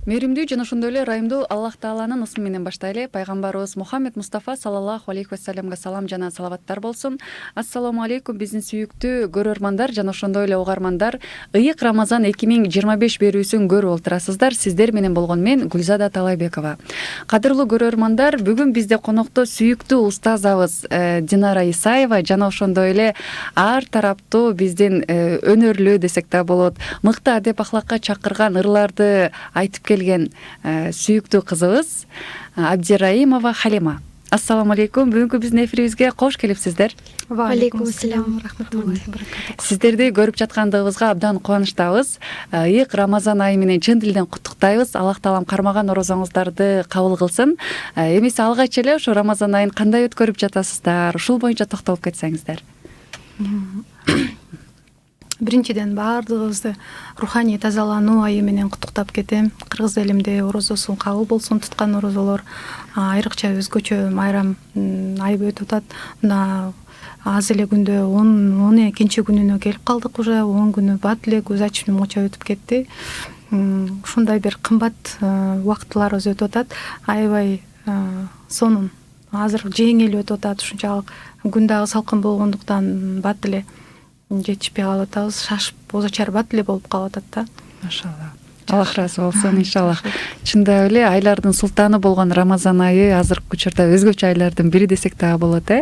Мээримдүү жана ошондой эле ырайымдуу Аллах Тааланын ысмы менен баштайлы. Пайгамбарыбыз Мухаммед Мустафа саллаллаху алейхи вассаламга салам жана салаваттар болсун. Ассаламу алейкум биздин сүйүктүү көрөрмандар жана ошондой эле угармандар. Ыйык Рамазан 2025 берүүсүн көрүп отурасыздар. Сиздер менен болгон мен Гүлзада Талайбекова. Кадырлуу көрөрмандар, бүгүн бизде конокто сүйүктүү устазыбыз Динара Исаева жана ошондой эле ар тараптуу биздин өнөрлүү десек да болот, мыкты адеп ахлакка чакырган ырларды айтып келген сүйүктүү кызыбыз Абдираимова Халима. Ассаламу алейкум. Бүгүнкү биздин эфирибизге кош келипсиздер. Алейкум ассалам, рахматуллахи баракатух. Сиздерди көрүп жаткандыгыбызга абдан кубанычтабыз. Ыйык Рамазан айы менен чын дилден куттуктайбыз. Аллах таалам кармаган орозоңуздарды кабыл кылсын. Эмесе алгач эле ушу Рамазан айын кандай өткөрүп жатасыздар? Ушул боюнча токтолуп кетсеңиздер. Биринчиден баардыгыбызды руханий тазалануу айы менен куттуктап кетем. Кыргыз элимде орозосу кабыл болсун, туткан орозолор айрыкча өзгөчө майрам айып өтүп атат. Мына аз эле күндө 12 күнүнө келип калдык уже. 10 күнү бат эле көз ачып мочо өтүп кетти. Ушундай бир кымбат убактыларыбыз өтүп атат. Аябай сонун азыр жеңил өтүп атат. Ушунчалык күн дагы салкын болгондуктан бат эле жетишпей калып атабыз. Шашып бозочар бат эле болуп калып атат да. Машалла. Аллах ыраазы болсун, иншаллах. Чындап эле айлардын султаны болгон Рамазан айы азыркы учурда өзгөчө айлардын бири десек дагы болот.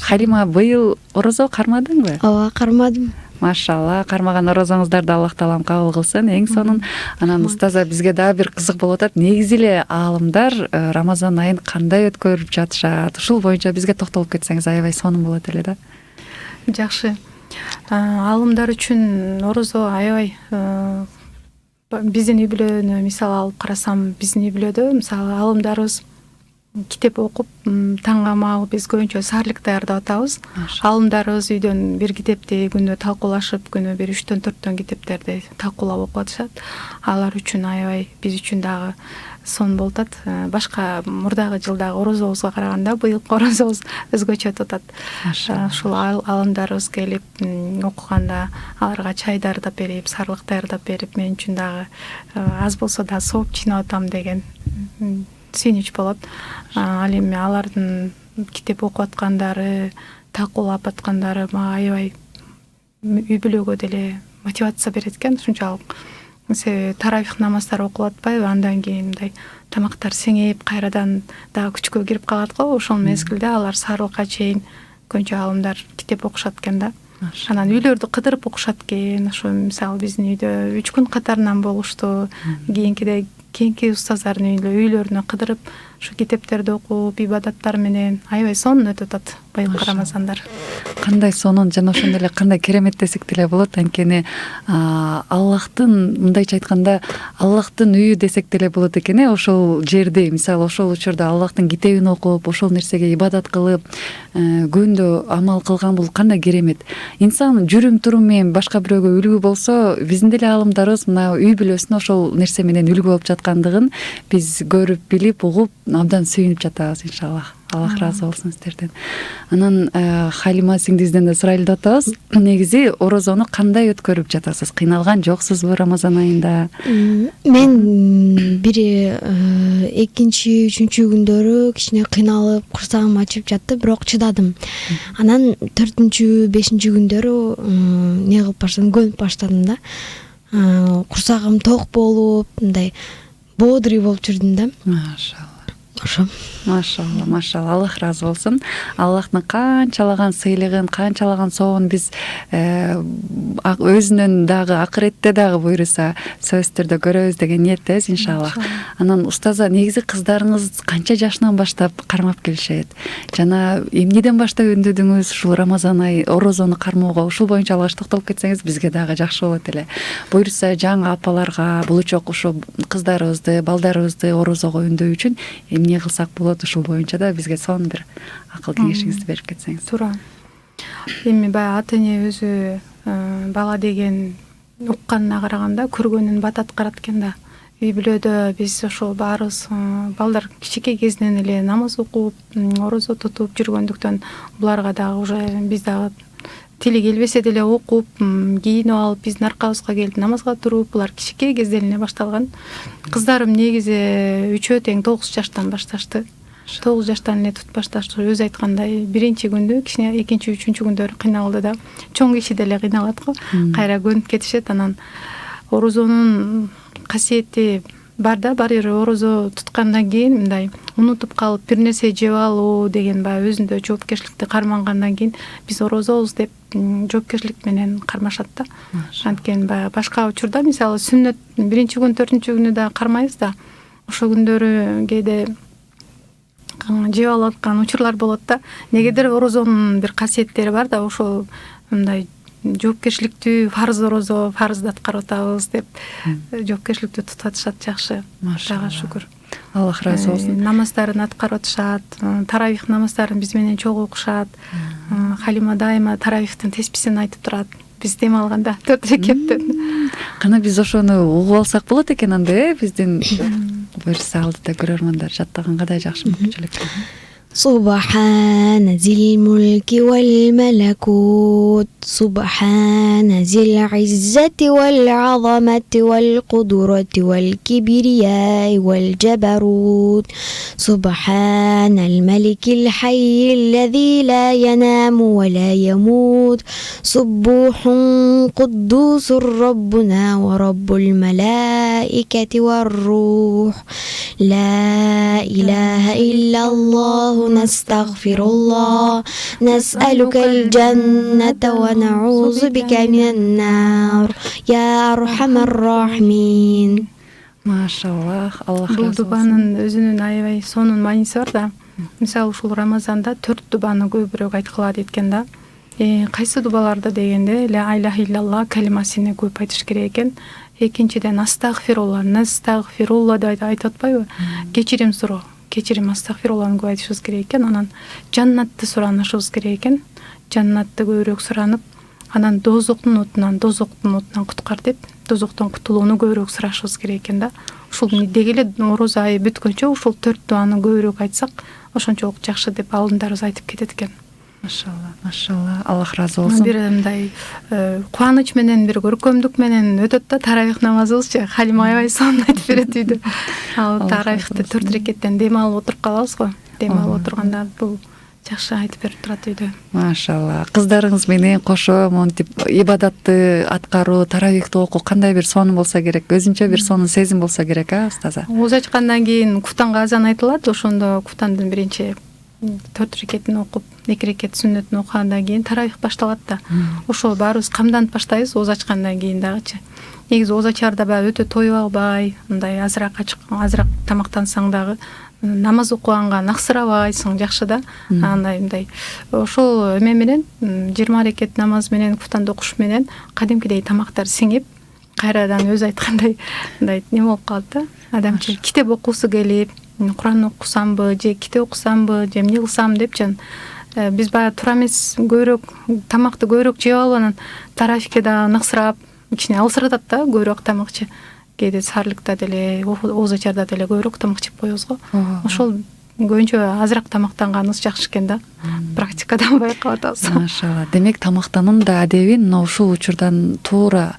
Халима, быйыл орозо кармадыңбы? Ооба, кармадым. Машалла, кармаган орозоңуздарды Аллах таалам кабыл кылсын. Эң сонун. Анан устаза бизге дагы бир кызык болуп атат. Негизи эле аалымдар Рамазан айын кандай өткөрүп жатышат? Ушул боюнча бизге токтолуп кетсеңиз аябай сонун болот эле да. Жакшы. Аалымдар үчүн орозо аябай биздин үй бүлөнү мисал алып карасам, биздин үй бүлөдө мисалы аалымдарыбыз китеп окуп таңгамал биз көбүнчө саарлык даярдап атабыз. Аалымдарыбыз үйдөн бир китепти күнү талкуулашып, күнү бир 3-4 китептерди талкуулап окуп атышат. Алар үчүн аябай, биз үчүн дагы сон болуп атат. Башка мурдагы жылдагы орозобузга караганда быйылкы орозобуз өзгөчө өтүп атат. Ушул аалымдарыбыз келип окуганда аларга чай даярдап берип, саарлык даярдап берип, мен үчүн дагы аз болсо да сооп жыйнап атам деген сүйүнүч болот. Ал эми алардын китеп окуп аткандары, талкуулап аткандары мага аябай үй бүлөгө деле мотивация берет экен. Ушунчалык таравих намаздар окулуп атпайбы, андан кийин мындай тамактар сеңейип кайрадан дагы күчкө кирип калат го. Ошол мезгилде алар саарлыкка чейин көбүнчө аалымдар китеп окушат экен да. Анан үйлөрдү кыдырып окушат экен. Ошо мисалы биздин үйдө 3 күн катарынан болушту. Кийинки устаздардын үйлөрүнө кыдырып, ушу китептерди окуп, ибадаттар менен аябай сонун өтүп атат быйылкы Рамазандар. Кандай сонун жана ошондой эле кандай керемет десек деле болот. Анткени Аллахтын, мындайча айтканда, Аллахтын үйү десек деле болот экен. Ошол жерде, мисалы ошол учурда Аллахтын китебин окуп, ошол нерсеге ибадат кылып, күндө амал кылган бул кандай керемет. Инсан жүрүм турум менен башка бирөөгө үлгү болсо, биздин деле аалымдарыбыз мына үй бүлөсүнө ошол нерсе менен үлгү болуп жаткандыгын биз көрүп, билип, угуп, абдан сүйүнүп жатабыз иншаллах. Аллах ыраазы болсун сиздерден. Анан Халима сиңдиңизден да сурайлы деп атабыз. Негизи орозону кандай өткөрүп жатасыз? Кыйналган жоксузбу Рамазан айында? Мен бири 2-3 күндөрү кичине кыйналып, курсагым ачып жатты, бирок чыдадым. Анан 4-5 күндөрү не кылып баштадым, көнүп баштадым да. Курсагым ток болуп, мындай бодрый болуп жүрдүм да. Машалла. Ошо. Машалла, машалла. Аллах ыраазы болсун. Аллахтын канчалаган сыйлыгын, канчалаган соогун биз өзүнөн дагы акыретте дагы буйруса сөзсүз түрдө көрөбүз деген ниеттебиз иншаллах. Анан устаза, негизи кыздарыңыз канча жашынан баштап кармап келишет? Жана эмнеден баштап өндүдүңүз ушул Рамазан айы орозону кармоого? Ушул боюнча алгач токтолуп кетсеңиз бизге дагы жакшы болот эле. Буйруса жаңы апаларга, булучок ушу кыздарыбызды, балдарыбызды орозого үндөө үчүн эмне кылсак болот? Ушул боюнча да бизге сонун бир акыл кеңешиңизди берип кетсеңиз. Туура. Эми баягы ата эне өзү бала деген укканына караганда көргөнүн бат аткарат экен да. Үй бүлөдө биз ошол баарыбыз балдар кичинекей кезинен эле намаз окуп, орозо тутуп жүргөндүктөн буларга дагы уже биз дагы тили келбесе деле окуп, кийинип алып, биздин аркабызга келип намазга туруп, булар кичинекей кезден эле башталган. Кыздарым негизи үчөө тең 9 жаштан башташты. 9 жаштан эле тутуп башташты. Өзү айткандай, биринчи күндө кичине, экинчи, үчүнчү күндөрү кыйналды да. Чоң киши деле кыйналат го. Кайра көнүп кетишет. Анан орозонун касиети бар да, бар бир орозо туткандан кийин мындай унутуп калып бир нерсе жеп алуу деген баягы өзүндө жоопкерчиликти кармангандан кийин биз орозобуз деп жоопкерчилик менен кармашат да. Анткени баягы башка учурда мисалы сүннөт биринчи күн, 4-күнү да кармайбыз да. Ошол күндөрү кээде жеп алып аткан учурлар болот да. Негедир орозонун бир касиеттери бар да, ошол мындай жоопкерчиликтүү фарыз орозо, фарызды аткарып атабыз деп жоопкерчиликтүү тутуп атышат. Жакшы. Дагы шүгүр. Аллах ыраазы болсун. Намаздарын аткарып атышат. Таравих намаздарын биз менен чогуу окушат. Халима дайыма таравихтин тесписин айтып турат. Биз дем алганда 4 рекеттен. Кана биз ошону угуп алсак болот экен анда, биздин буюрса алдыда көрөрмандар жаттаган кадай жакшы мүмкүнчүлүк. سبحان ذي الملك والملكوت سبحان ذي العزة والعظمة والقدرة والكبرياء والجبروت سبحان الملك الحي الذي لا ينام ولا يموت سبوح قدوس ربنا ورب الملائكة والروح لا إله إلا الله نستغفر الله نسألك الجنة ونعوذ بك من النار يا أرحم الراحمين. Машаллах, Аллах Бул разы болсун. дубанын өзүнүн аябай сонун мааниси бар да. Мисалы ушул Рамазанда 4 дубаны көбүрөөк айткыла экен да. Кайсы дубаларда дегенде ла илаха иллаллах калимасыны көп айтыш керек экен. Экинчиден астагфирулла, настагфирулла деп айтып атпайбы? Кечирим суроо. Кечирим астагфирулланы көп айтышыбыз керек экен. Анан жаннатты суранышыбыз керек экен. Жаннатты көбүрөөк суранып, анан дозоктун отунан куткар деп, дозоктон кутулууну көбүрөөк сурашыбыз керек экен да. Ушул деги эле орозо айы бүткөнчө ушул 4 дуаны көбүрөөк айтсак, ошончолук жакшы деп алымдарыбыз айтып кетет экен. Машалла, машалла, Аллах разы болсун. Бир мындай кубаныч менен, бир көркөмдүк менен өтөт да таравих намазыбызчы. Халима аябай сонун айтып берет үйдө. Ал таравихти 4 рекеттен дем алып отуруп калабыз го. Дем алып отурганда бул жакшы айтып берип турат үйдө. Машалла. Кыздарыңыз менен кошо монтип ибадатты аткаруу, таравихти окуу кандай бир сонун болсо керек, өзүнчө бир сонун сезим болсо керек, устаза. Ооз ачкандан кийин куфтанга азан айтылат, ошондо куфтандын биринчи 4 рекетин окуп, 2 рекет сүннөтүн окугандан кийин таравих башталат да. Ошол баарыбыз камданып баштайбыз ооз ачкандан кийин дагычы. Негизи ооз ачаарда баягы өтө тоюп албай, мындай азыраак тамактансаң дагы намаз окуганга наксырабайсың, жакшы да. Андай мындай ошол эме менен 20 рекет намаз менен куфтанды окуш менен кадимкидей тамактар сиңип, кайрадан өзү айткандай мындай неме болуп калат да. Адамчы китеп окуусу келип, Куран окусамбы, же китеп окусамбы, же эмне кылсам депчи. Биз баягы тура эмес көбүрөөк тамакты көбүрөөк жеп алып, анан тарафикке да наксырап, кичине алсыратат да көбүрөөк тамакчы. Кээде саарлыкта деле, ооз ачарда деле көбүрөөк тамак жеп коебуз го. Ошол көбүнчө азыраак тамактанганыбыз жакшы экен да. Практикадан байкап атабыз. Машалла. Демек тамактануун да адебин мына ушул учурдан туура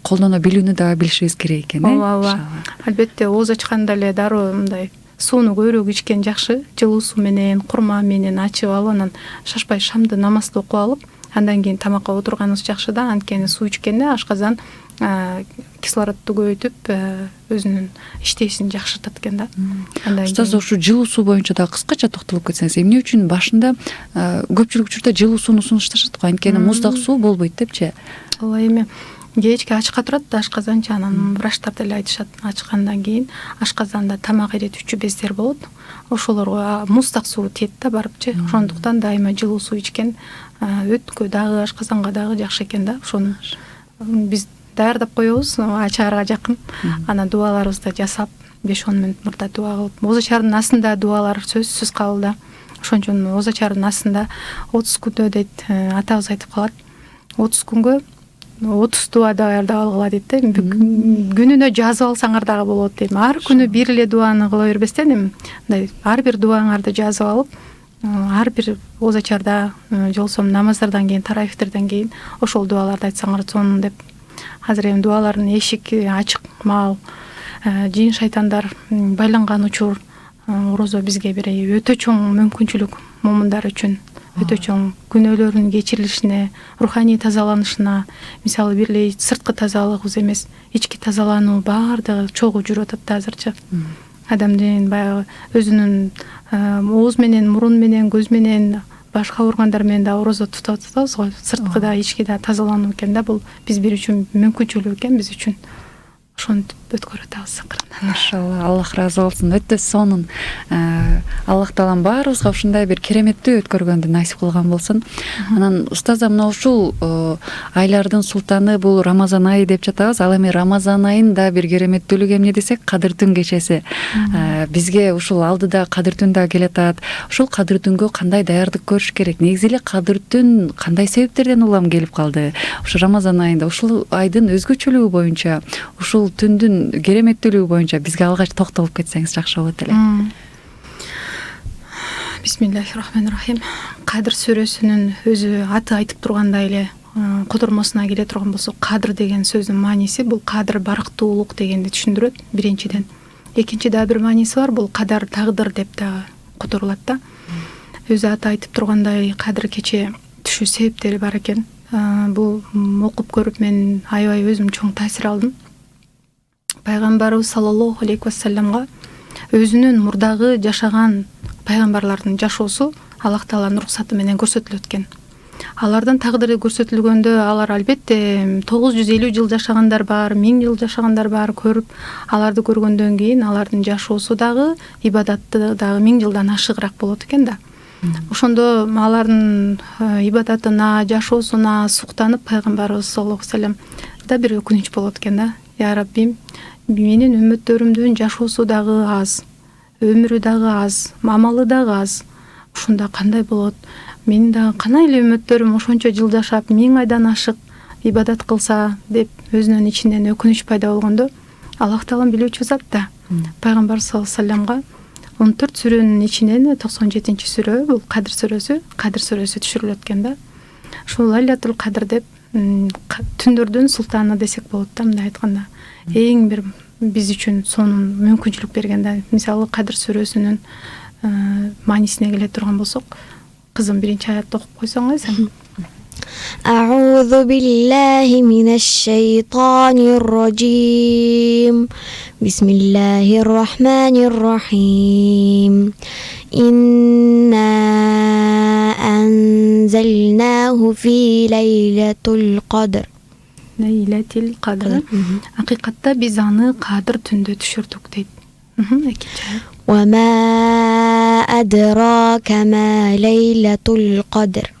колдоно билүүнү да билишибиз керек экен, Ооба. Албетте ооз ачканда эле дароо мындай сууну көбүрөөк ичкен жакшы. Жылуу суу менен, курма менен ачып алып, анан шашпай шамды намазды окуп алып, андан кийин тамакка отурганыбыз жакшы да. Анткени суу ичкенде ашказан кислородду көбөйтүп, өзүнүн иштешин жакшыртат экен да. Устаз, ушу жылуу суу боюнча да кыскача токтолуп кетсеңиз, эмне үчүн башында көпчүлүк учурда жылуу сууну сунушташат го, анткени муздак суу болбойт депчи. Ооба, эми кечке ачка турат да ашказанчы, анан врачтар деле айтышат, ачкандан кийин ашказанда тамак эритүүчү бездер болот. Ошолорго муздак суу тиет да барыпчы. Ошондуктан дайыма жылуу суу ичкен өткө дагы, ашказанга дагы жакшы экен да. Ошону биз даярдап коебуз ачаарга жакын. Анан дубаларыбызды жасап, 5-10 мүнөт мурда дуа кылып, ооз ачаардын астында дубалар сөзсүз кабыл да. Ошон үчүн ооз ачаардын астында 30 күндө дейт атабыз айтып калат. 30 күнгө 30 дуа даярдап алгыла дейт да. Күнүнө жазып алсаңар дагы болот дейм. Ар күнү бир эле дуаны кыла бербестен, мындай ар бир дуаңарды жазып алып, ар бир оозачарда жолсом намаздардан кийин таравихтерден кийин ошол дубаларды айтсаңар сонун деп. Азыр эми дубалардын эшиги ачык маал, жин шайтандар байланган учур орозо бизге бир өтө чоң мүмкүнчүлүк момундар үчүн, өтө чоң күнөөлөрдүн кечирилишине, руханий тазаланышына, мисалы бир эле сырткы тазалыгыбыз эмес, ички тазалануу баардыгы чогуу жүрүп атат да азырчы. Адамдын баягы өзүнүн ооз менен, мурун менен, көз менен, башка органдар менен да орозо тутуп атабыз го. Сырткы да, ички да тазалануу экен да, бул биз үчүн мүмкүнчүлүк экен биз үчүн. Ошентип өткөрүп атабыз акырында. Машалла, Аллах ыраазы болсун. Өтө сонун. Аллах таалам баарыбызга ушундай бир кереметтүү өткөргөндү насип кылган болсун. Анан устаза мына ушул айлардын султаны бул Рамазан айы деп жатабыз. Ал эми Рамазан айында бир кереметтүүлүгү эмне десек, Кадыр түн кечеси. Бизге ушул алдыда Кадыр түн да келатат. Ушул Кадыр түнгө кандай даярдык көрүш керек? Негизи эле Кадыр түн кандай себептерден улам келип калды? Ушу Рамазан айында ушул айдын өзгөчөлүгү боюнча, ушул түндүн кереметтүүлүгү боюнча бизге алгач токтолуп кетсеңиз жакшы болот эле. Бисмиллахир-рахманир-рахим. Кадыр сүрөсүнүн өзү аты айтып тургандай эле котормосуна келе турган болсок, кадыр деген сөздүн мааниси бул кадыр барктуулук дегенди түшүндүрөт биринчиден. Экинчи да бир мааниси бар, бул кадар тагдыр деп да которулат да. Өзү аты айтып тургандай кадыр кече түшүү себептери бар экен. Бул окуп көрүп мен аябай өзүм чоң таасир алдым. Пайгамбарыбыз саллаллаху алейхи вассаламга өзүнүн мурдагы жашаган пайгамбарлардын жашоосу Аллах тааланын уруксаты менен көрсөтүлөт экен. Алардын тагдыры көрсөтүлгөндө алар албетте 950 жыл жашагандар бар, 1000 жыл жашагандар бар. Көрүп, аларды көргөндөн кийин алардын жашоосу дагы, ибадаты дагы 1000 жылдан ашыгыраак болот экен да. Ошондо алардын ибадатына, жашоосуна суктанып пайгамбарыбыз саллаллаху алейхи вассалам да бир өкүнүч болот экен да. Я Раббим, менин үммөттөрүмдүн жашоосу дагы аз, өмүрү дагы аз, амалы дагы аз. Ушунда кандай болот? Менин дагы кандай эле үммөттөрүм ошончо жыл жашап, 1000 айдан ашык ибадат кылса деп өзүнүн ичинен өкүнүч пайда болгондо, Аллах таалам билүүчү зат да. Пайгамбар саллаллаху алейхи вассаламга 14 сүрөнүн ичинен 97-сүрө бул Кадыр сүрөсү түшүрүлөт экен да. Ушул Лайлатул Кадыр деп түндөрдүн султаны десек болот да, мындай айтканда. Эң бир биз үчүн сонун мүмкүнчүлүк берген да. Мисалы Кадыр сүрөсүнүн маанисине келе турган болсок, кызым биринчи аятты окуп койсоң сен. أعوذ بالله من الشيطان الرجيم بسم الله الرحمن الرحيم إنا أنزلناه في ليلة القدر Лейлатил Кадр. Акыйкатта биз аны Кадыр түндө түшүрдүк дейт. وما أدراك ما ليلة القدر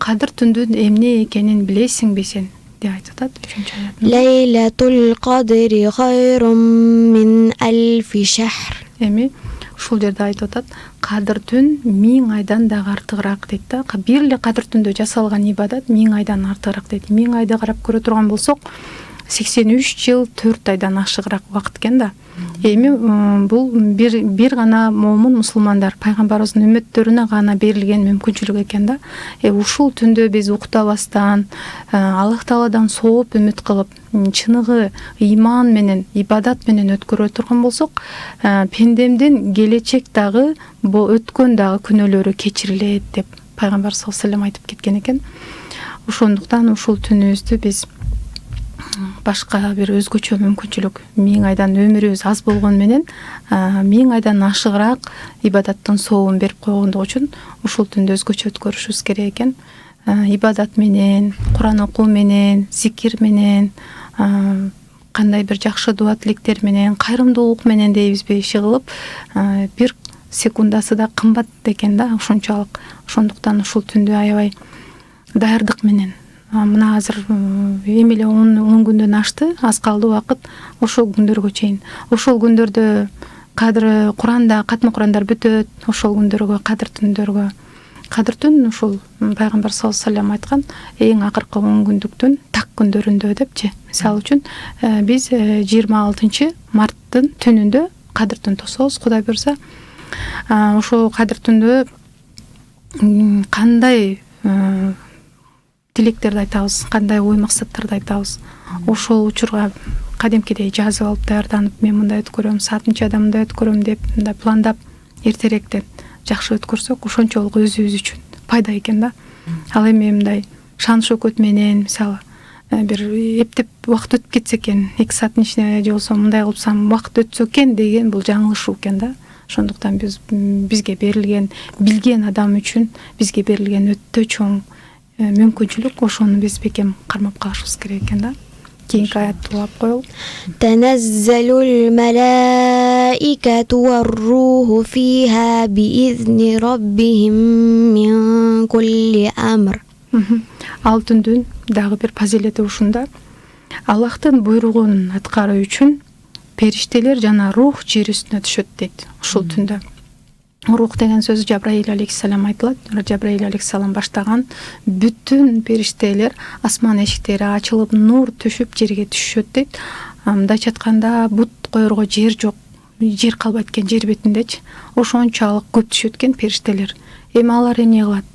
Кадыр түндүн эмне экенин билесиңби сен деп айтып атат 3-чү аят. Лейлатул Кадри хайрум мин альфи шахр. Эми ушул жерде айтып атат, Кадыр түн 1000 айдан дагы артыгыраак дейт да. Бир эле Кадыр түндө жасалган ибадат 1000 айдан артыгыраак дейт. 1000 айды карап көрө турган болсок, 83 жыл 4 айдан ашыгыраак убакыт экен да. Эми бул бир гана момун мусулмандар, пайгамбарыбыздын үммөттөрүнө гана берилген мүмкүнчүлүк экен да. Ушул түндө биз уктабастан, Аллах Тааладан сооп үмүт кылып, чыныгы ыйман менен, ибадат менен өткөрө турган болсок, пендемдин келечек дагы, өткөн дагы күнөөлөрү кечирилет деп пайгамбар саллаллаху алейхи вассалам айтып кеткен экен. Ошондуктан ушул түнүбүздү биз башка бир өзгөчө мүмкүнчүлүк, 1000 айдан өмүрүбүз аз болгон менен 1000 айдан ашыгыраак ибадаттын сообун берип койгондугу үчүн ушул түндү өзгөчө өткөрүшүбүз керек экен. Ибадат менен, Куран окуу менен, зикир менен, кандай бир жакшы дуа тилектер менен, кайрымдуулук менен дейбизби иши кылып, бир секундасы да кымбат экен да ошончолук. Ошондуктан ушул түндү аябай даярдык менен, мына азыр эми эле 10 күндөн ашты, аз калды убакыт, ошол күндөргө чейин. Ошол күндөрдө Кадыр Куранда, катмы Курандар бүтөт, ошол күндөргө, Кадыр түндөргө. Кадыр түн ушул пайгамбар саллаллаху алейхи вассалам айткан эң акыркы 10 күндүктүн так күндөрүндө депчи. Мисалы үчүн биз 26 марттын түнүндө Кадыр түн тособуз, Кудай буйрса. Ошол Кадыр түндө кандай тилектерди айтабыз, кандай ой максаттарды айтабыз, ошол учурга кадимкидей жазып алып даярданып, мен мындай өткөрөм, саатынчада мындай өткөрөм деп мындай пландап эртерээктен жакшы өткөрсөк, ошончолук өзүбүз үчүн пайда экен да. Ал эми мындай шан шөкөт менен мисалы бир эптеп убакыт өтүп кетсе экен, 2 сааттын ичинде же болсо мындай кылсам убакыт өтсө экен деген бул жаңылышуу экен да. Ошондуктан бизге берилген, билген адам үчүн бизге берилген өтө чоң мүмкүнчүлүк, ошону биз бекем кармап калышыбыз керек экен да. Кийинки аятты улап коелу. Танаzzalul malaikatu war-ruhu fiha bi'izni rabbihim min kulli amr. Ал түндүн дагы бир фазилети ушунда. Аллахтын буйругун аткаруу үчүн периштелер жана рух жер үстүнө түшөт дейт ушул түндө. Рух деген сөз Жабраил алейхиссалам айтылат. Жабраил алейхиссалам баштаган бүтүн периштелер асман эшиктери ачылып, нур түшүп жерге түшөт дейт. Мындайча айтканда бут коерго жер жок, жер калбайт экен жер бетиндечи. Ошончалык көп түшөт экен периштелер. Эми алар эмне кылат?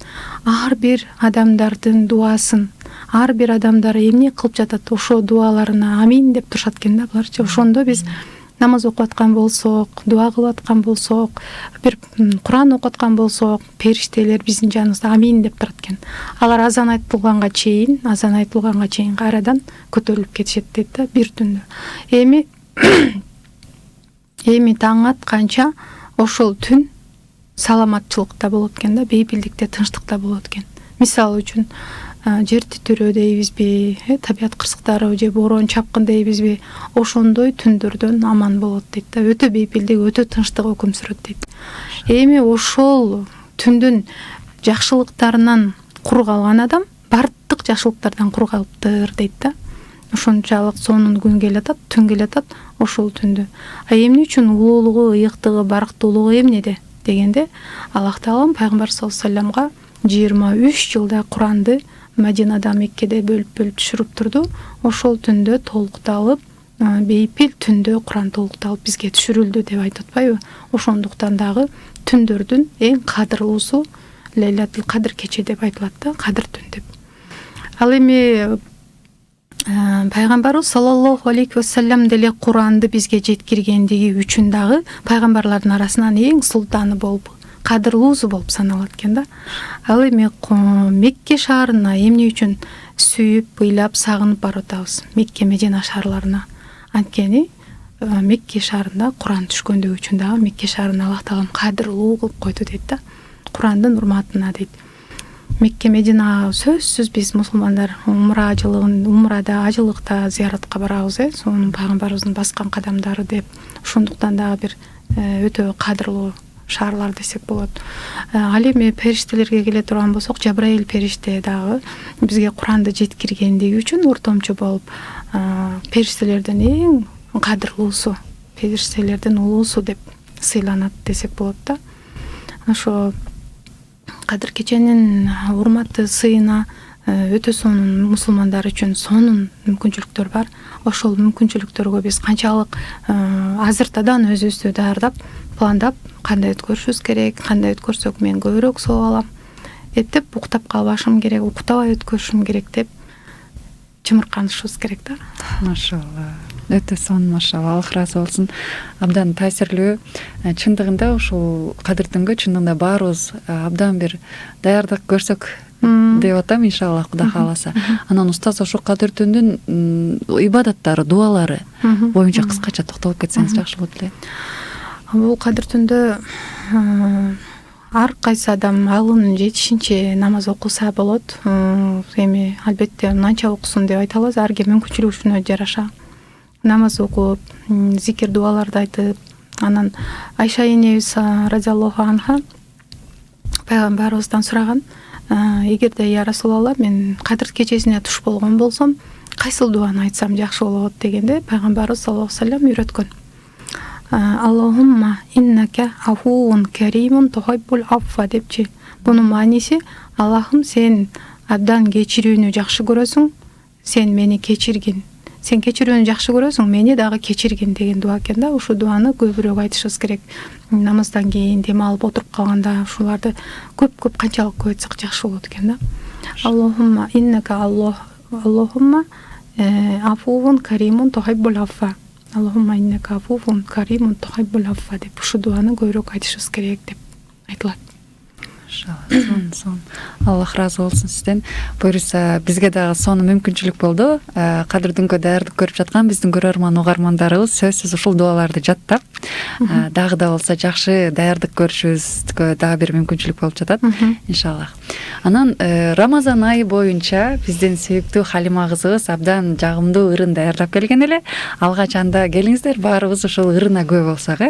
Ар бир адамдардын дуасын, ар бир адамдар эмне кылып жатат, ошо дуаларына амин деп турушат экен да буларчы. Ошондо биз намаз окуп аткан болсок, дуа кылып аткан болсок, бир Куран окуп аткан болсок, периштелер биздин жаныбызда амин деп турат экен. Алар азан айтылганга чейин кайрадан көтөрүлүп кетишет дейт да бир түндө. Эми таң атканча ошол түн саламатчылыкта болот экен да, бейпилдикте, тынчтыкта болот экен. Мисалы үчүн жер титирөө дейбизби, табият кырсыктары же боорон чапкын дейбизби, ошондой түндөрдөн аман болот дейт да. Өтө бейпилдик, өтө тынчтык өкүм сүрөт дейт. Эми ошол түндүн жакшылыктарынан кур калган адам бардык жакшылыктардан кур калыптыр дейт да. Ошончалык сонун күн келатат, түн келатат ошол түндө. Эмне үчүн улуулугу, ыйыктыгы, барктуулугу эмнеде дегенде, Аллах Таалам пайгамбар саллаллаху алейхи вассаламга 23 жылда Куранды Мадинада, Меккеде бөлүп түшүрүп турду. Ошол түндө толукталып, бейпил түндө Куран толукталып бизге түшүрүлдү деп айтып атпайбы? Ошондуктан дагы түндөрдүн эң кадырлуусу Лейлатул Кадр кече деп айтылат да, кадыр түн деп. Ал эми пайгамбарыбыз саллаллаху алейхи вассалам деле Куранды бизге жеткиргендиги үчүн дагы пайгамбарлардын арасынан эң султаны болуп, кадырлуусу болуп саналат экен да. Ал эми Мекке шаарына эмне үчүн сүйүп, ыйлап, сагынып барып атабыз? Мекке, Медина шаарларына. Анткени Мекке шаарында Куран түшкөндүгү үчүн дагы Мекке шаарын Аллах Таалам кадырлуу кылып койду дейт да. Курандын урматына дейт. Мекке, Медина сөзсүз биз мусулмандар умрада, ажылыкта зыяратка барабыз, сонун пайгамбарыбыздын баскан кадамдары деп. Ошондуктан дагы бир өтө кадырлуу шаарлар десек болот. Ал эми периштелерге келе турган болсок, Жабраил периште дагы бизге Куранды жеткиргендиги үчүн ортомчу болуп, периштелердин эң кадырлуусу, периштелердин улуусу деп сыйланат десек болот да. Ошо Кадыр кеченин урматы, сыйына өтө сонун мусулмандар үчүн сонун мүмкүнчүлүктөр бар. Ошол мүмкүнчүлүктөргө биз канчалык азыртадан өзүбүздү даярдап, пландап, кандай өткөрүшүбүз керек, кандай өткөрсөк мен көбүрөөк соо алам, эптеп уктап калбашым керек, уктабай өткөрүшүм керек деп чымырканышыбыз керек да. Машалла. Өтө сонун, машалла. Аллах ыраазы болсун. Абдан таасирлүү. Чындыгында ушул кадыр түнгө чындыгында баарыбыз абдан бир даярдык көрсөк деп атам, иншалла, Кудай кааласа. Анан устаз ошол кадыр түндүн ибадаттары, дуалары боюнча кыскача токтолуп кетсеңиз жакшы болот эле. Бул кадыр түндө ар кайсы адам алынын жетишинче намаз окуса болот. Эми албетте мынанча окусун деп айта албайбыз, ар ким мүмкүнчүлүгүнө жараша намаз окуп, зикир дуаларды айтып, анан Айша энебиз радиаллаху анха пайгамбарыбыздан сураган, эгерде я Расулалла, мен кадыр кечесине туш болгон болсом, кайсыл дуаны айтсам жакшы болот дегенде, пайгамбарыбыз саллаллаху алейхи ва саллям үйрөткөн. Аллахумма иннака афуун каримун тухиббул афва депчи. Бунун мааниси, Аллахым, сен абдан кечирүүнү жакшы көрөсүң, сен мени кечиргин, сен кечирүүнү жакшы көрөсүң, мени дагы кечиргин деген дуа экен да. Ушул дуаны көбүрөөк айтышыбыз керек. Намаздан кийин дем алып отуруп калганда ушуларды көп канчалык көп айтсак жакшы болот экен да. Аллахумма иннака Аллахумма афувун каримун тухиббул аффа. Аллахумма иннака афувун каримун тухиббул аффа деп ушул дуаны көбүрөөк айтышыбыз керек деп айтылат. Сон. Аллах разы болсун сизден. Буюрса бизге дагы сонун мүмкүнчүлүк болду. Кадырдыңкө даярдык көрүп жаткан биздин көрөрман угармандарыбыз сөзсүз ушул дуаларды жаттап, дагы да болсо жакшы даярдык көрүшүбүзгө дагы бир мүмкүнчүлүк болуп жатат. Иншаллах. Анан Рамазан айы боюнча биздин сүйүктүү Халима кызыбыз абдан жагымдуу ырын даярдап келген эле. Алгач анда келиңиздер, баарыбыз ушул ырына күбө болсок,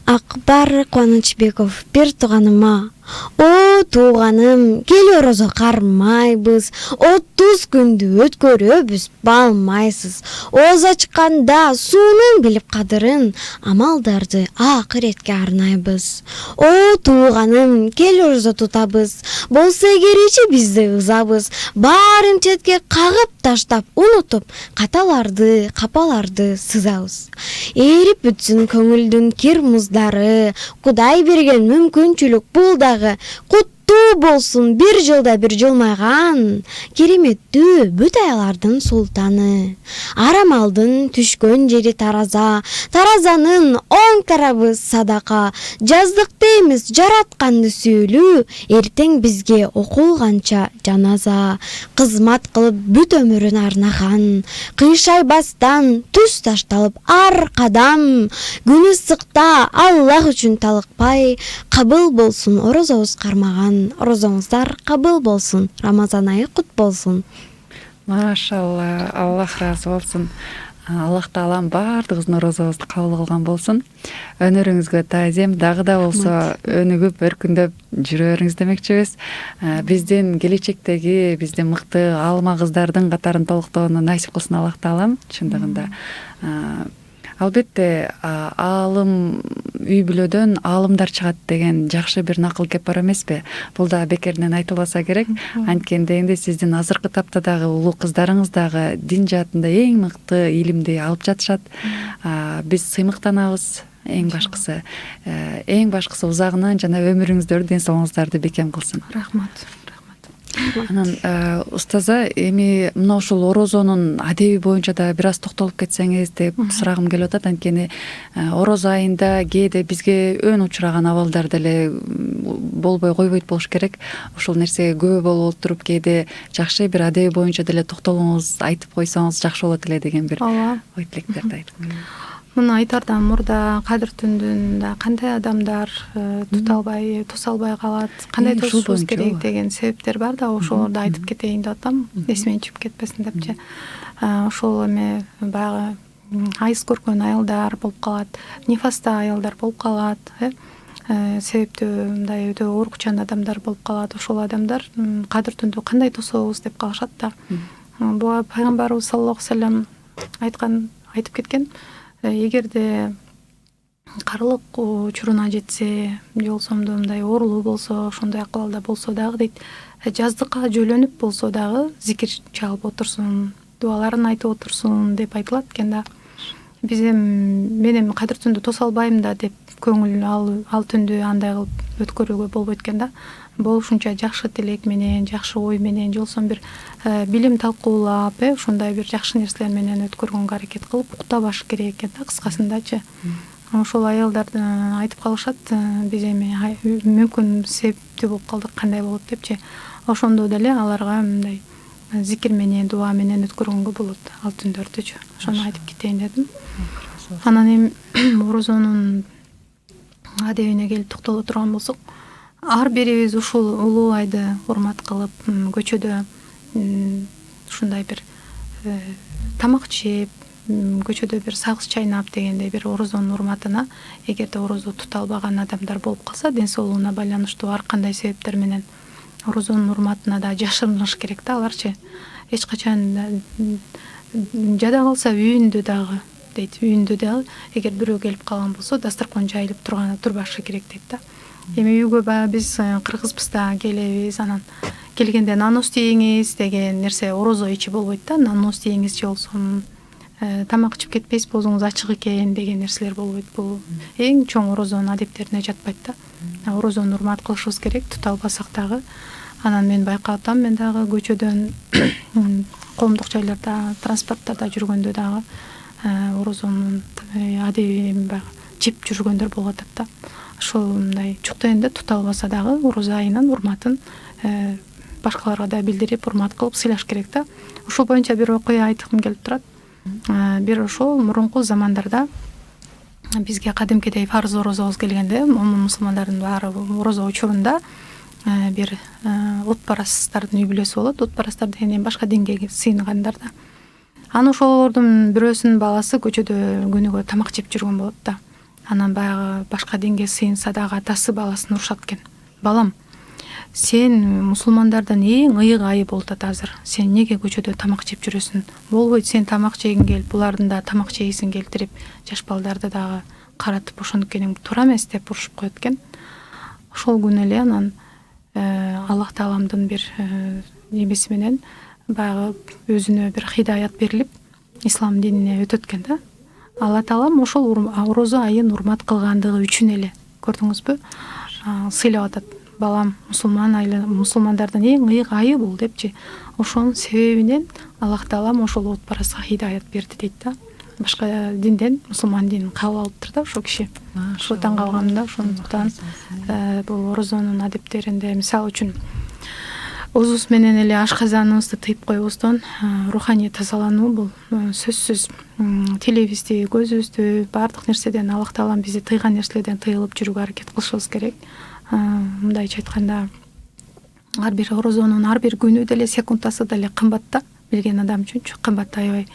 Акбар Кубанычбеков, бир тууганыма, о тууганым, кел орозо кармайбыз, 30 күндү өткөрөбүз, балмайсыз. Оз ачканда суунун билип кадырын, амалдарды акыретке арнайбыз. О тууганым, кел орозо тутабыз, болсо эгеричи бизди ызабыз, баарын четке кагып таштап, унутуп, каталарды, капаларды сызабыз. Эрип бүтсүн көңүлдүн кир муздары, Кудай берген мүмкүнчүлүк бул дагы куттуу болсун, бир жылда бир жылмайган, кереметтүү бүт айлардын султаны. Арамалдын түшкөн жери тараза, таразанын оң тарабы садака, жаздык деймиз жаратканды сүйүлүү, эртең бизге окулганча жаназа. Кызмат кылып бүт өмүрүн арнаган, кыйшайбастан түз ташталып ар кадам, күн ысыкта Аллах үчүн талыкпай, кабыл болсун орозобуз кармаган, орозоңуздар кабыл болсун, Рамазан айы кут болсун. Машалла, Аллах разы болсун. Аллах таалам баардыгыбыздын орозобузду кабыл кылган болсун. Өнөрүңүзгө таазим, дагы да болсо өнүгүп, өркүндөп жүрө бериңиз демекчибиз. Биздин келечектеги, биздин мыкты алыма кыздардын катарын толуктоону насип кылсын Аллах таалам, чындыгында. Албетте, аалым үй бүлөдөн аалымдар чыгат деген жакшы бир накыл кеп бар эмеспи? Бул да бекеринен айтылбаса керек. Анткени дегенде сиздин азыркы тапта дагы улуу кыздарыңыз дагы дин жаатында эң мыкты илимди алып жатышат. Биз сыймыктанабыз. Эң башкысы узагынан жана өмүрүңүздөрдү, ден соолугуңуздарды бекем кылсын. Рахмат. Анан устаза, эми мына ушул орозонун адеби боюнча да бир аз токтолуп кетсеңиз деп сурагым келип атат. Анткени орозо айында кээде бизге өн учураган абалдар деле болбой койбойт болуш керек. Ушул нерсеге күбө болуп отуруп кээде жакшы бир адеби боюнча деле токтолуңуз, айтып койсоңуз жакшы болот эле деген бир ой тилектерди айтып. Муну айтардан мурда Кадыр түндүн кандай адамдар тута албай калат, кандай тосушубуз керек деген себептер бар да, ошолорду айтып кетейин деп атам, эсимден чыгып кетпесин депчи. Ошол эме баягы айыз көргөн аялдар болуп калат, нифаста аялдар болуп калат, себептүү мындай өтө оорукчан адамдар болуп калат. Ошол адамдар Кадыр түндү кандай тособуз деп калышат да. Буга пайгамбарыбыз саллаллаху алейхи вассалам айтып кеткен. Эгерде карылык учуруна жетсе, же болбосо мындай оорулуу болсо, ошондой акыбалда болсо дагы дейт, жаздыкка жөлөнүп болсо дагы зикир чалып отурсун, дуаларын айтып отурсун деп айтылат экен да. Мен эми Кадыр түндү тоса албайм да деп көңүл ал түндү андай кылып өткөрүүгө болбойт экен да. Болушунча жакшы тилек менен, жакшы ой менен, же болбосо бир билим талкуулап, ушундай бир жакшы нерселер менен өткөргөнгө аракет кылып уктабаш керек экен да, кыскасындачы. Ошол аялдарды айтып калышат, биз эми мүмкүн себептүү болуп калдык, кандай болот депчи. Ошондо деле аларга мындай зикир менен, дуа менен өткөргөнгө болот ал түндөрдүчү. Ошону айтып кетейин дедим. Анан эми орозонун адебине келип токтоло турган болсок, ар бирибиз ушул улуу айды урмат кылып, көчөдө ушундай бир тамак жеп, көчөдө бир сагыз чайнап дегендей бир орозонун урматына, эгерде орозо тута албаган адамдар болуп калса, ден соолугуна байланыштуу ар кандай себептер менен орозонун урматына да жашырыныш керек да аларчы. Эч качан жада калса үйүндө дагы дейт, үйүндө дагы эгер бирөө келип калган болсо, дасторкон жайылып турбашы керек дейт да. Эми үйгө биз кыргызбыз да, келебиз, анан келгенде нану істейиңиз деген нерсе орозо ичи болбойт да. Нану істейиңиз же болсун, тамак ичип кетпейсиз, оозуңуз ачык экен деген нерселер болбойт. Бул эң чоң орозонун адептерине жатпайт да. Орозону урмат кылышыбыз керек, тута албасак дагы. Анан мен байкап атам, мен дагы көчөдөн коомдук жайларда, транспорттарда жүргөндө дагы орозонун адебин баягы жеп жүргөндөр болуп атат да. Ошол мындай чукта тута албаса дагы орозо айынын урматын башкаларга да билдирип, урмат кылып сыйлаш керек да. Ошол боюнча бир окуя айткым келип турат. Бир ошол мурунку замандарда бизге кадимкидей фарз орозобуз келгенде, мусулмандардын баары орозо учурунда бир отпарастардын үй бүлөсү болот. Отпарастар дегенде башка динге сыйынгандар да. Анан ошолордун бирөөсүнүн баласы көчөдө күнүгө тамак жеп жүргөн болот да. Анан баягы башка динге сыйынса дагы атасы баласын урушат экен. Балам, сен мусулмандардан эң ыйык айы болуп атат азыр. Сен эмнеге көчөдө тамак жеп жүрөсүң? Болбойт, сен тамак жегиң келип, булардын да тамак жейсин келтирип, жаш балдарды дагы каратып ошонукенең туура эмес деп урушуп коет экен. Ошол күнү эле анан Аллах Тааламдын бир немеси менен баягы өзүнө бир хидаят берилип, ислам динине өтөт экен да. Алла Таалам ошол орозо айын урмат кылгандыгы үчүн эле, көрдүңүзбү, сыйлап атат. Балам, мусулмандардын эң ыйык айы бул депчи. Ошонун себебинен Аллах Таалам ошол отпарасга хидаят берди дейт да. Башка динден мусулман динин кабыл алыптыр да ошол киши. Ошо таң калгам да. Ошондуктан бул орозонун адептеринде мисалы үчүн оозубуз менен эле ашказаныбызды тыйып коебуздон руханий тазалануу бул сөзсүз. Тилибизди, көзүбүздү, баардык нерседен Аллах Таалам бизди тыйган нерселерден тыйылып жүрүүгө аракет кылышыбыз керек. Мындайча айтканда, ар бир орозонун ар бир күнү деле, секундасы деле кымбат да. Билген адам үчүнчү кымбат аябай.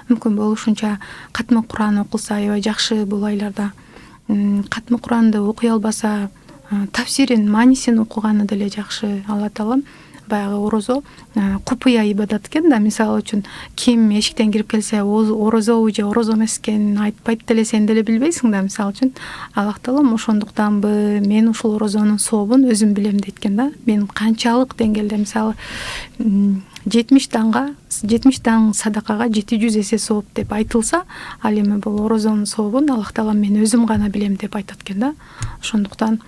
Мүмкүн болушунча катмы Куран окулса аябай жакшы бул айларда. Катмы Куранды окуй албаса, тафсирин, маанисин окуганы деле жакшы. Алла Таалам баягы орозо купуя ибадат экен да. Мисалы үчүн ким эшиктен кирип келсе орозобу же орозо эмес экенин айтпайт деле, сен деле билбейсиң да. Мисалы үчүн Аллах Таалам ошондуктанбы мен ушул орозонун сообун өзүм билем дейт экен да. Мен канчалык деңгээлде, мисалы 70 даң садакага 700 эсе сооп деп айтылса, ал эми бул орозонун сообун Аллах Таалам мен өзүм гана билем деп айтат экен да. Ошондуктан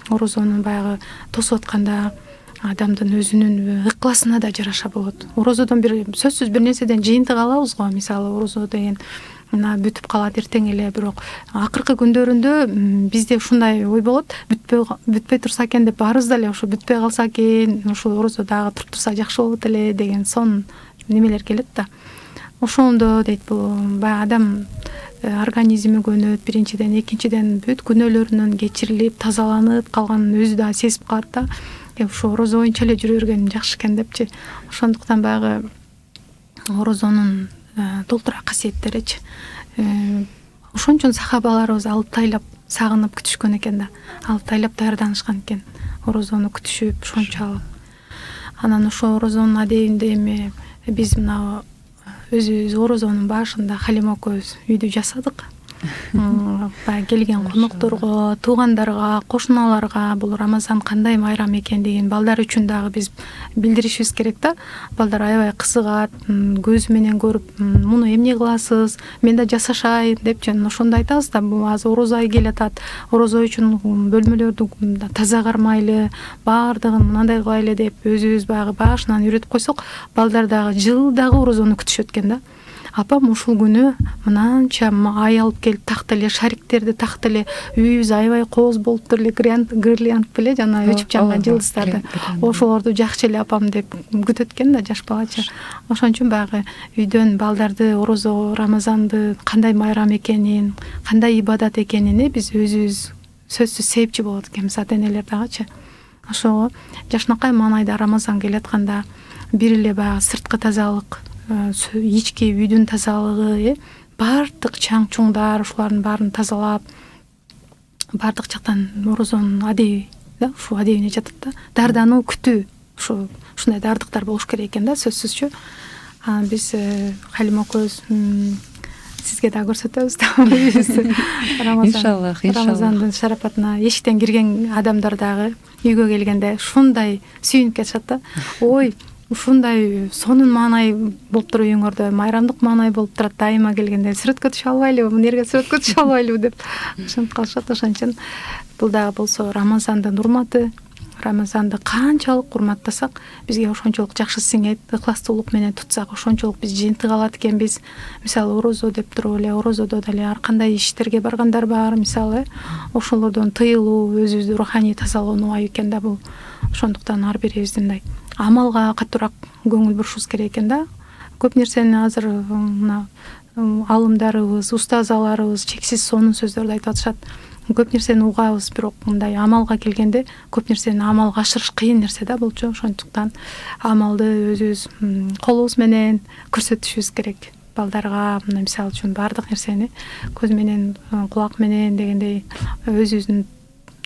орозонун баягы тосуп атканда адамдын өзүнүн ыкласына да жараша болот. Орозодон бир сөзсүз бир нерседен жыйынтык алабыз го. Мисалы орозо деген бүтүп калат эртең эле, бирок акыркы күндөрүндө бизде ушундай ой болот, бүтпөй турса экен деп баарыбыз деле ошо бүтпөй калса экен, ушул орозо дагы туруп турса жакшы болот эле деген сон немелер келет да. Ошондо дейт бул баягы адам организми көнөт, биринчиден, экинчиден бүт күнөөлөрүнөн кечирилип, тазаланып калганын өзү да сезип калат да. Ошо орозо боюнча эле жүрө бергеним жакшы экен депчи. Ошондуктан баягы орозонун толтура касиеттеричи. Ошон үчүн сахабаларыбыз алтайлап сагынып күтүшкөн экен да. Алтайлап даярданышкан экен орозону күтүшүп ошончалык. Анан ошо орозонун адебинде эми биз мына өзүбүз орозонун башында Халима экөөбүз үйдү жасадык. Келген конокторго, туугандарга, кошуналарга бул Рамазан кандай майрам экендигин балдар үчүн дагы биз билдиришибиз керек да. Балдар аябай кызыгат, көзү менен көрүп, муну эмне кыласыз, мен да жасашайын депчи. Ошондо айтабыз да, бул азыр орозо ай келатат, орозо үчүн бөлмөлөрдү таза кармайлы, баардыгын мындай кылайлы деп өзүбүз баягы башынан үйрөтүп койсок, балдар дагы жылдагы орозону күтүшөт экен да. Апам ушул күнү мынанча ай алып келип такты эле, шариктерди такты эле, үйүбүз аябай кооз болуптур эле, гирлянт беле жана өчүп жанган жылдыздарды. Ошолорду жакчы эле апам деп күтөт экен да жаш балача. Ошон үчүн баягы үйдөн балдарды орозо, Рамазанды кандай майрам экенин, кандай ибадат экенине биз өзүбүз сөзсүз себепчи болот экенбиз, ата-энелер дагычы. Ошого жашынакай маанайда Рамазан келатканда бир эле баягы сырткы тазалык, ички үйдүн тазалыгы, баардык чаң чуңдар ушулардын баарын тазалап, баардык жактан орозонун адеби да, ушул адебине жатат да. Даярдануу, күтүү, ушундай даярдыктар болуш керек экен да, сөзсүзчү. Биз Халима экөөбүз сизге да көрсөтөбүз Иншаллах, Рамазандын шарапатына эшиктен кирген адамдар дагы үйгө келгенде ушундай сүйүнүп кетишат да. Ой, ушундай сонун маанай болуп туруп үйүңөрдө майрамдык маанай болуп турат, дайыма келгенде сүрөткө түшө албайлыбы, мына жерге сүрөткө түшө албайлыбы деп ушинтип калышат. Ошон үчүн бул дагы болсо Рамазандын урматы. Рамазанды канчалык урматтасак, бизге ошончолук жакшы сиңет, ыхластуулук менен тутсак, ошончолук биз жыйынтык алат экенбиз. Мисалы, орозо деп туруп эле, орозодо деле ар кандай иштерге баргандар бар. Мисалы, ошолордон тыйылуу өзүбүздү руханий тазалоону экен да бул. Ошондуктан ар бирибиздин мындай амалга катуураак көңүл бурушубуз керек экен да. Көп нерсени азыр мына алымдарыбыз, устазаларыбыз чексиз сонун сөздөрдү айтып атышат. Көп нерсени угабыз, бирок мындай амалга келгенде көп нерсени амалга ашырыш кыйын нерсе да болчу. Ошондуктан амалды өзүбүз колубуз менен көрсөтүшүбүз керек. Балдарга мына мисалы үчүн баардык нерсени көз менен, кулак менен дегендей өзүбүздүн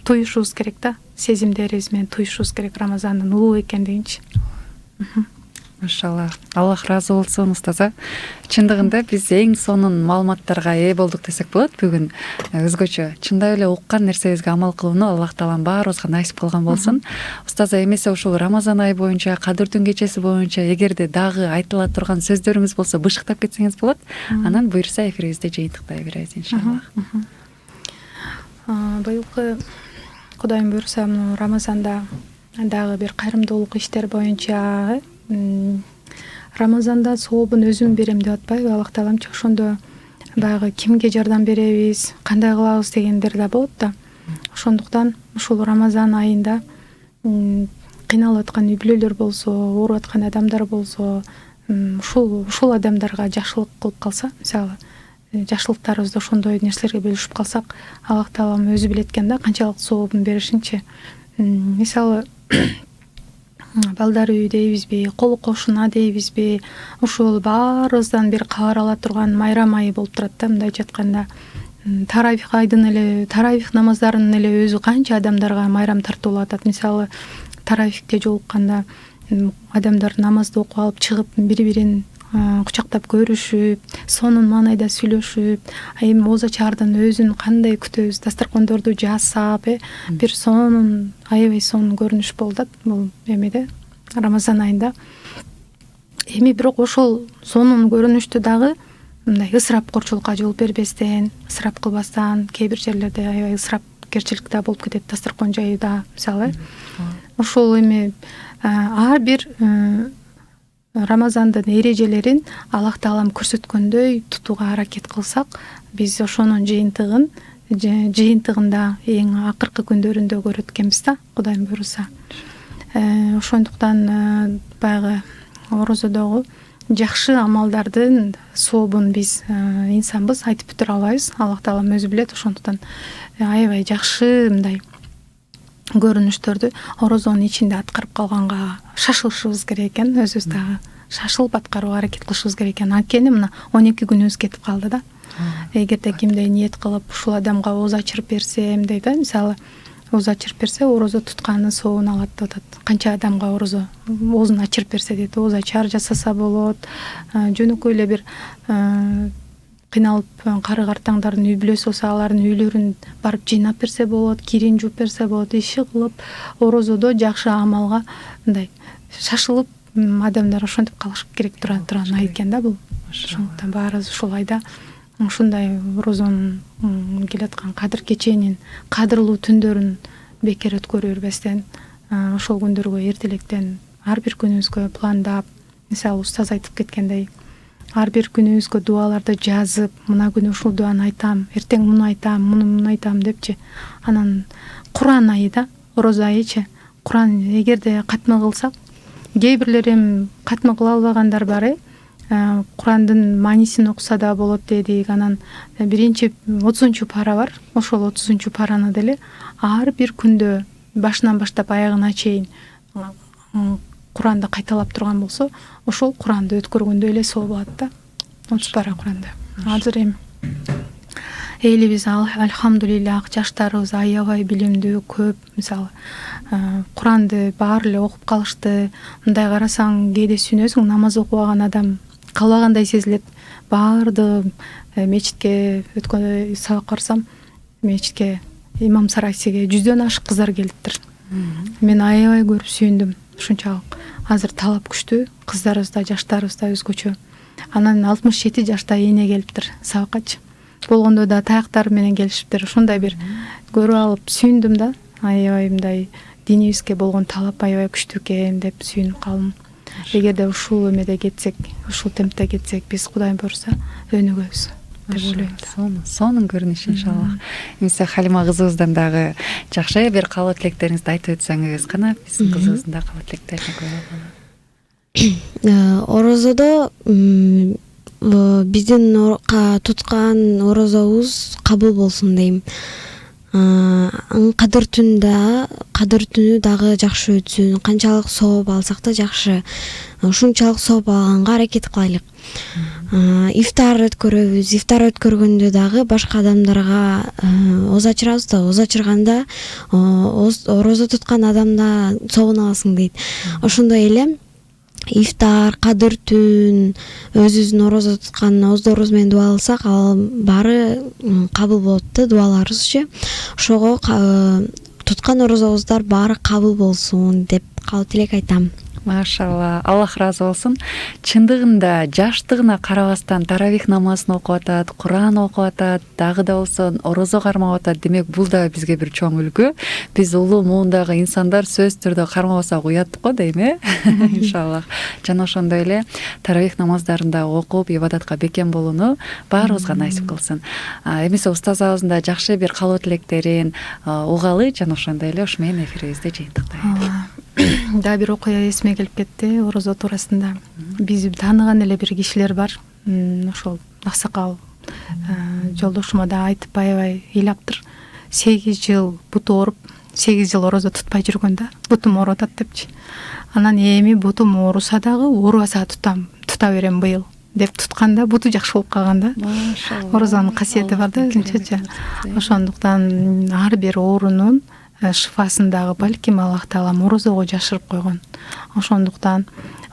туюшубуз керек да. Сезимдерибиз менен туюшубуз керек Рамазандын улуу экендигинчи. Машалла. Аллах ыраазы болсун, устаза. Чындыгында биз эң сонун маалыматтарга ээ болдук десек болот бүгүн. Өзгөчө чындап эле уккан нерсебизге амал кылууну Аллах таалам баарыбызга насип кылган болсун. Устаза, эмесе ушул Рамазан айы боюнча, Кадырдын кечеси боюнча эгерде дагы айтыла турган сөздөрүңүз болсо бышыктап кетсеңиз болот. Анан буюрса эфирибизди жыйынтыктай беребиз иншаллах. Быйылкы Кудайым буюрса Рамазанда дагы бир кайрымдуулук иштер боюнча Рамазанда сообун өзүм берем деп атпайбы, Аллах тааламчы. Ошондо баягы кимге жардам беребиз, кандай кылабыз дегендер да болот да. Ошондуктан ушул Рамазан айында кыйналып аткан үй бүлөлөр болсо, ооруп аткан адамдар болсо, ушул адамдарга жакшылык кылып калса, мисалы, жакшылыктарыбызды ошондой нерселерге бөлүшүп калсак, Аллах таалам өзү билет экен да канчалык сообун беришинчи. Мисалы, балдар үйү дейбизби, кол кошуна дейбизби, ушул баарыбыздан бир кабар ала турган майрам айы болуп турат да. Мындайча айтканда, таравих айдын эле, таравих намаздарынын эле өзү канча адамдарга майрам тартуулап атат. Мисалы, таравихте жолукканда адамдар намазды окуп алып чыгып, бири-бирин кучактап көрүшүп, сонун маанайда сүйлөшүп, эми оза чаардын өзүн кандай күтөбүз, дастаркондорду жасап, бир сонун, аябай сонун көрүнүш болуп атат бул эмеде, Рамазан айында. Эми бирок ошол сонун көрүнүштү дагы мындай ысырапкорчулукка жол бербестен, ысырап кылбастан, кээ бир жерлерде аябай ысырапкерчилик да болуп кетет, дастаркон жайда, мисалы. Ошол эми ар бир Рамазандын эрежелерин Аллах таалам көрсөткөндөй тутууга аракет кылсак, биз ошонун жыйынтыгында эң акыркы күндөрүндө көрөт экенбиз да, Кудайым буюрса. Ошондуктан баягы орозодогу жакшы амалдардын сообун биз инсанбыз, айтып бүтүрө албайбыз. Аллах таалам өзү билет. Ошондуктан аябай жакшы мындай көрүнүштөрдү орозонун ичинде аткарып калганга шашылышыбыз керек экен. Өзүбүз дагы шашылып аткарууга аракет кылышыбыз керек экен. Анткени мына 12 күнүбүз кетип калды да. Эгерде кимдей ниет кылып ушул адамга ооз ачырып берсем дейт, мисалы, ооз ачырып берсе, орозо тутканы сообун алат деп атат. Канча адамга орозо оозун ачырып берсе дейт, ооз ачар жасаса болот. Жөнөкөй эле бир кыйналып кары картаңдардын үй бүлөсү болсо, алардын үйлөрүн барып жыйнап берсе болот, кирин жууп берсе болот. Иши кылып, орозодо жакшы амалга мындай шашылып адамдар ошентип калыш керек турган ай экен да бул. Ошондуктан баарыбыз ушул айда ушундай орозонун келаткан кадыр кеченин, кадырлуу түндөрүн бекер өткөрө бербестен, ошол күндөргө эртелектен ар бир күнүбүзгө пландап, мисалы устаз айтып кеткендей, ар бир күнүбүзгө дуаларды жазып, мына күнү ушул дуаны айтам, эртең муну айтам, муну айтам депчи. Анан Куран айы да, орозо айычы. Куран эгерде катмы кылсак, кээ бирлери катмы кыла албагандар бар, Курандын маанисин окуса да болот дедик. Анан биринчи 30-пара бар. Ошол 30-параны деле ар бир күндө башынан баштап аягына чейин Куранды кайталап турган болсо, ошол Куранды өткөргөндөй эле соо болот да. 30 пара Куранды. Азыр эми элибиз альхамдулиллах, жаштарыбыз аябай билимдүү, көп, мисалы, Куранды баары эле окуп калышты. Мындай карасаң, кээде сүнөсүң, намаз окубаган адам калбагандай сезилет. баардыгы мечитке өткөндө сабак барсам, мечитке имам сарайсиге 100дөн ашык кыздар келиптир. Мен аябай көрүп сүйүндүм. Ушунчалык азыр талап күчтүү, кыздарыбыз да, жаштарыбыз да өзгөчө. Анан 67 жашта эне келиптир сабаккачы. Болгондо да таяктар менен келишиптир. Ушундай бир көрүп алып сүйүндүм да. Аябай мындай динибизге болгон талап аябай күчтүү экен деп сүйүнүп калдым. Эгерде ушул эмеде кетсек, ушул темпте кетсек, биз Кудай буйрса өнүгөбүз деп ойлойм. Сонун көрүнүш иншаллах. Эмесе Халима кызыбыздан дагы жакшы бир каалоо тилектериңизди айтып өтсөңүз кана, биздин кызыбыздын да каалоо тилектерине көңүл буралы. Орозодо биздин туткан орозобуз кабыл болсун дейм. Кадыр түнү дагы жакшы өтсүн. Канчалык сооп алсак да жакшы. Ушунчалык сооп алганга аракет кылайлык. Ифтар өткөрөбүз. Ифтар өткөргөндө дагы башка адамдарга оз ачырабыз да, оз ачырганда орозо туткан адамда согуна аласың дейт. Ошондой эле ифтар, кадыр түн, өзүбүздүн орозо туткан оздорубуз менен дуа кылсак, ал баары кабыл болот да, дуаларыбызчы. Ошого туткан орозобуздар баары кабыл болсун деп каалоо тилек айтам. Машалла, Аллах ыраазы болсун. Чындыгында жаштыгына карабастан таравих намазын окуп атат, Куран окуп атат, дагы да болсо орозо кармап атат. Демек, бул да бизге бир чоң үлгү. Биз улуу муундагы инсандар сөзсүз түрдө кармабасак уят го дейм, иншаллах. Жана ошондой эле таравих намаздарында окуп, ибадатка бекем болууну баарыбызга насип кылсын. Эмесе устазыбыздын да жакшы бир каалоо тилектерин угалы, жана ошондой эле ушу менен эфирибизди жыйынтыктайлы. Да бир окуя эсиме келип кетти орозо туурасында. Биз тааныган эле бир кишилер бар. Ошол аксакал жолдошума да айтып аябай ыйлаптыр. 8 жыл буту ооруп, 8 жыл орозо тутпай жүргөн да, бутум ооруп атат депчи. Анан эми бутум ооруса дагы оорубаса тута берем быйыл деп тутканда буту жакшы болуп калган да. Орозонун касиети бар да өзүнчөчө. Ошондуктан ар бир оорунун шифасын дагы балким Аллах Таалам орозого жашырып койгон. Ошондуктан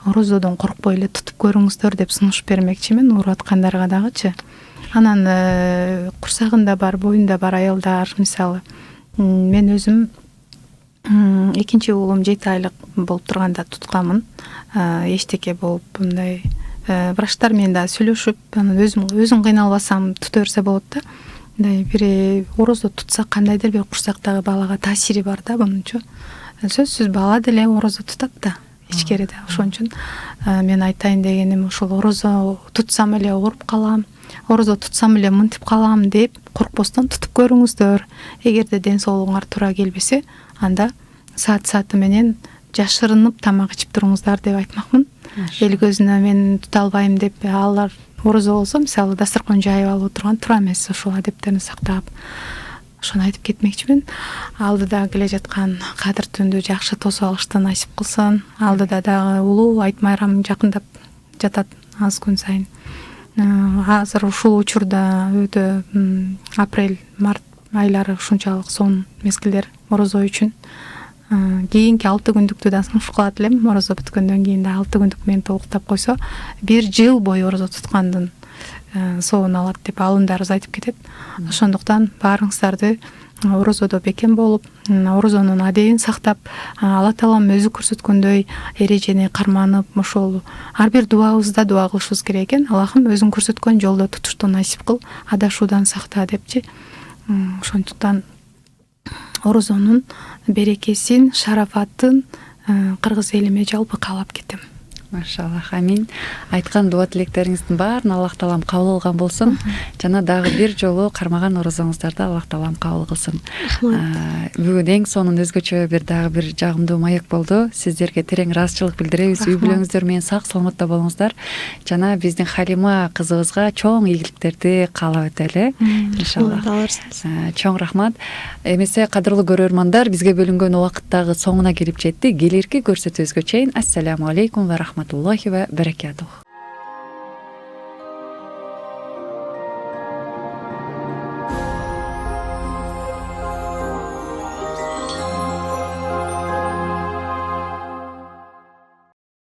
орозодон коркпой эле тутуп көрүңүздөр деп сунуш бермекчимин ооруп аткандарга дагычы. Анан курсагында бар, боюнда бар аялдар, мисалы мен өзүм экинчи уулум 7 айлык болуп турганда тутканмын. Эчтеке болуп мындай врачтар менен да сүйлөшүп, анан өзүм кыйналбасам тута берсе болот да. Бир орозо тутса кандайдыр бир курсактагы балага таасири бар да бунунчу. Сөзсүз бала деле орозо тутат да ичкериде. Ошон үчүн мен айтайын дегеним ушул орозо тутсам эле ооруп калам, орозо тутсам эле мынтип калам деп коркпостон тутуп көрүңүздөр. Эгерде ден соолугуңар туура келбесе, анда саат менен жашырынып тамак ичип туруңуздар деп айтмакмын. Эл көзүнө мен тута албайм деп алар орозо болсо, мисалы дасторкон жайып алып отурган туура эмес, ошол адептерин сактап, ошону айтып кетмекчимин. Алдыда келе жаткан кадыр түндү жакшы тосуп алышты насип кылсын. Алдыда дагы улуу айт майрам жакындап жатат аз күн сайын. Азыр ушул учурда өтө апрель, март айлары ушунчалык сонун мезгилдер орозо үчүн. Кийинки 6 күндүктү да сунуш кылат элем. Орозо бүткөндөн кийин да 6 күндүк менен толуктап койсо, 1 жыл бою орозо туткандын соон алат деп алымдарыбыз айтып кетет. Ошондуктан баарыңыздарды орозодо бекем болуп, орозонун адебин сактап, Алла Таалам өзү көрсөткөндөй эрежени карманып, ошол ар бир дуабызда дуа кылышыбыз керек экен. Аллахым өзүң көрсөткөн жолдо тутушту насип кыл, адашуудан сакта депчи. Ошондуктан орозонун берекесин, шарафатын кыргыз элиме жалпы каалап кетем. Машаллах, амин. Айткан дуа тилектериңиздин баарын Аллах Таалам кабыл алган болсун. Жана дагы бир жолу кармаган орозоңуздарды Аллах Таалам кабыл кылсын. Бүгүн эң сонун өзгөчө дагы бир жагымдуу маек болду. Сиздерге терең ыраазычылык билдиребиз. Үй бүлөңүздөр менен сак саламатта болуңуздар. Жана биздин Халима кызыбызга чоң ийгиликтерди каалап өтөлү. Иншаллах. Чоң рахмат. Эмесе кадырлуу көрөрмандар, бизге бөлүнгөн убакыт дагы соңуна келип жетти. Келирки көрсөтүүбүзгө чейин ассаламу алейкум ва рахматуллахи ва баракатух.